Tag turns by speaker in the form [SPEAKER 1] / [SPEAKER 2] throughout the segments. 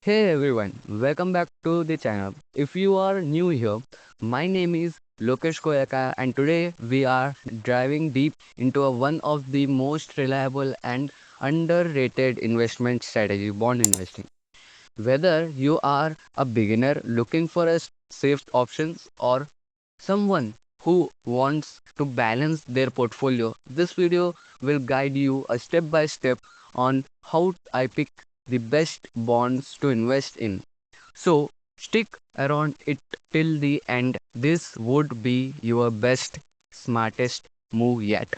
[SPEAKER 1] Hey everyone, welcome back to the channel. If you are new here, my name is Lokesh Koyalkar and today we are diving deep into one of the most reliable and underrated investment strategy, bond investing. Whether you are a beginner looking for a safe options or someone who wants to balance their portfolio, this video will guide you a step by step on how I pick the best bonds to invest in. So stick around it till the end. This would be your best, smartest move yet.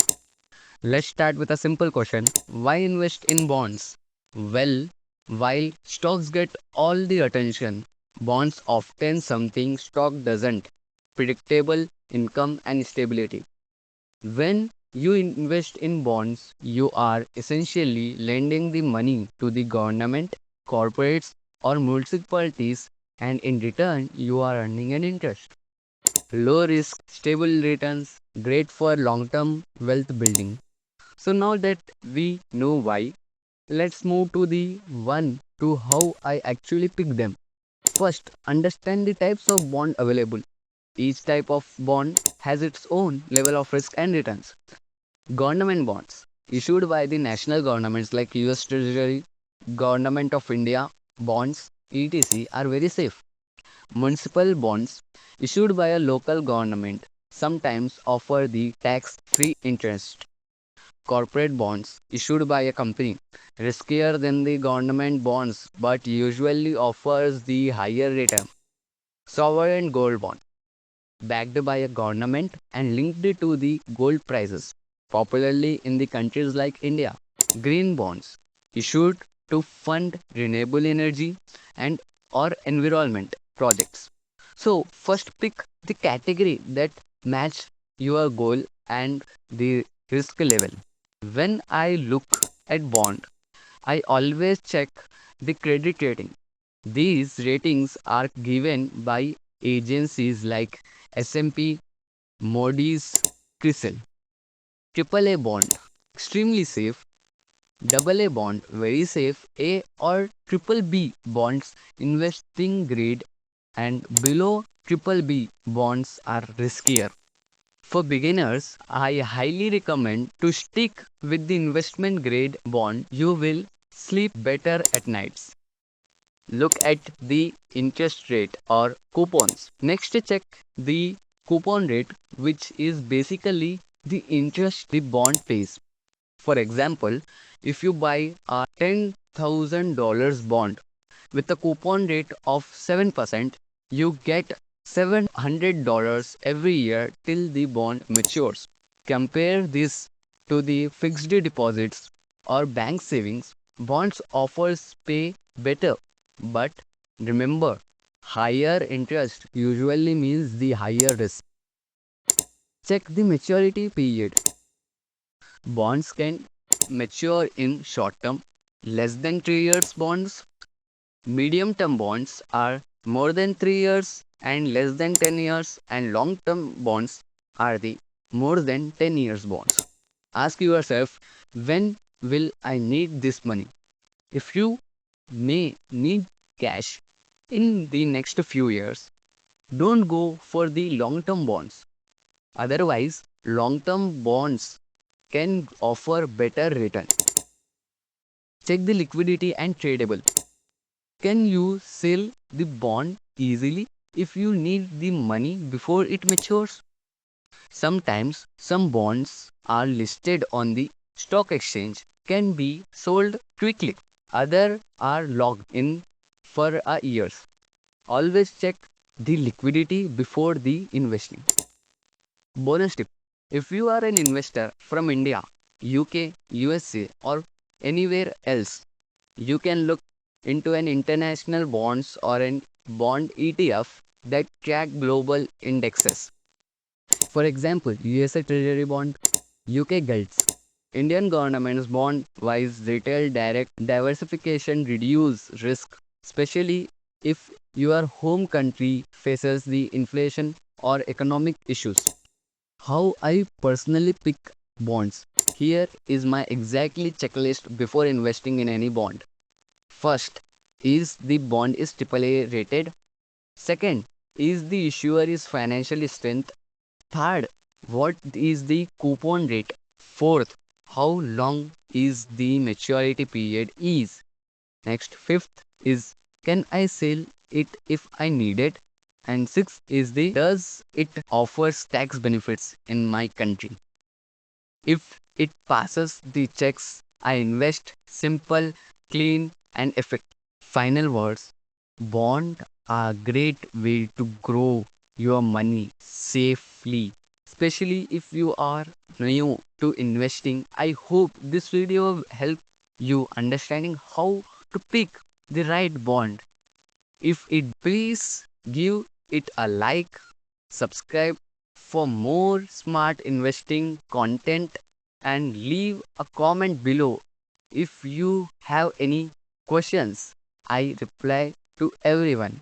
[SPEAKER 1] Let's start with a simple question. Why invest in bonds? Well, while stocks get all the attention, bonds often something stock doesn't. Predictable income and stability. When you invest in bonds, you are essentially lending the money to the government, corporates, or municipalities, and in return, you are earning an interest. Low risk, stable returns, great for long term wealth building. So now that we know why, let's move to the one to how I actually pick them. First, understand the types of bond available. Each type of bond has its own level of risk and returns. Government bonds issued by the national governments like US Treasury, Government of India bonds, etc. are very safe. Municipal bonds issued by a local government sometimes offer the tax-free interest. Corporate bonds issued by a company, riskier than the government bonds but usually offers the higher return. Sovereign gold bond, backed by a government and linked to the gold prices, popularly in the countries like India. Green bonds, issued to fund renewable energy and or environment projects. So first pick the category that match your goal and the risk level. When I look at bond, I always check the credit rating. These ratings are given by agencies like S&P, Moody's, CRISIL. Triple A bond, extremely safe. Double A bond, very safe. A or triple B bonds, investing grade, and below triple B bonds are riskier. For beginners, I highly recommend to stick with the investment grade bond. You will sleep better at nights. Look at the interest rate or coupons. Next, check the coupon rate, which is basically the interest the bond pays. For example, if you buy a $10,000 bond with a coupon rate of 7%, you get $700 every year till the bond matures. Compare this to the fixed deposits or bank savings. Bonds offers pay better, but remember, higher interest usually means the higher risk. Check the maturity period. Bonds can mature in short term, less than 3 years bonds. Medium term bonds are more than 3 years and less than 10 years, and long term bonds are the more than 10 years bonds. Ask yourself, when will I need this money? If you may need cash in the next few years, don't go for the long term bonds. Otherwise, long term bonds can offer better return. Check the liquidity and tradable. Can you sell the bond easily if you need the money before it matures? Sometimes some bonds are listed on the stock exchange can be sold quickly. Other are locked in for a years. Always check the liquidity before the investing. Bonus tip. If you are an investor from India, UK, USA or anywhere else, you can look into an international bonds or an bond ETF that track global indexes. For example, USA Treasury bond, UK gilts. Indian government's bond wise retail direct diversification reduce risk, especially if your home country faces the inflation or economic issues. How I personally pick bonds. Here is my exactly checklist before investing in any bond. First, is the bond is AAA rated? Second, is the issuer is financially strength? Third, what is the coupon rate? Fourth, how long is the maturity period is? Next, fifth is, can I sell it if I need it? And sixth is the, does it offers tax benefits in my country? If it passes the checks, I invest. Simple, clean, and effective. Final words. Bond are a great way to grow your money safely, especially if you are new to investing. I hope this video help you understanding how to pick the right bond. If it, please give it a like, subscribe for more smart investing content, and leave a comment below if you have any questions. I reply to everyone.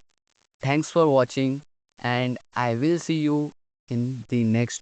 [SPEAKER 1] Thanks for watching, and I will see you in the next